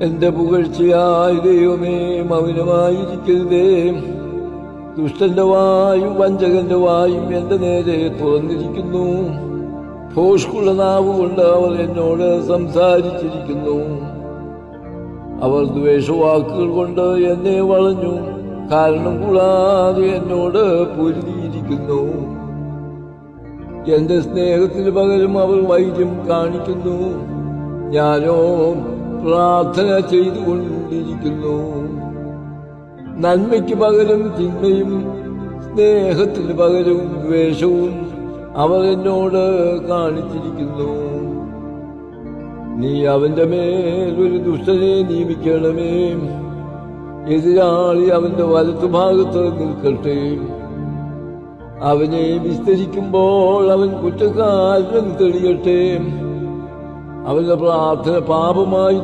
എന്റെ പുകഴ്ചയായ ദൈവമേ മൗനമായിരിക്കരുതേ. ദുഷ്ടന്റെ വായും വഞ്ചകന്റെ വായും എന്റെ നേരെ തുറന്നിരിക്കുന്നു. ഭോഷ്കുള്ള നാവുകൊണ്ട് അവർ എന്നോട് സംസാരിച്ചിരിക്കുന്നു. അവർ ദ്വേഷവാക്കുകൾ കൊണ്ട് എന്നെ വളഞ്ഞു, കാരണം കൂടാതെ എന്നോട് പൊരുതിയിരിക്കുന്നു. എന്റെ സ്നേഹത്തിന് പകരം അവർ വൈര്യം കാണിക്കുന്നു. ഞാനോ പ്രാർത്ഥന ചെയ്തുകൊണ്ടിരിക്കുന്നു. നന്മയ്ക്ക് പകരം തിന്മയും സ്നേഹത്തിന് പകരവും ദ്വേഷവും അവർ എന്നോട് കാണിച്ചിരിക്കുന്നു. നീ അവന്റെ മേൽ ഒരു ദുഷ്ടനെ നിയമിക്കണമേ. എതിരാളി അവന്റെ വലത്തുഭാഗത്ത് നിൽക്കട്ടെ. അവനെ വിസ്തരിക്കുമ്പോൾ അവൻ കുറ്റക്കാരൻ തെളിയട്ടെ. അവന്റെ പ്രാർത്ഥന പാപമായി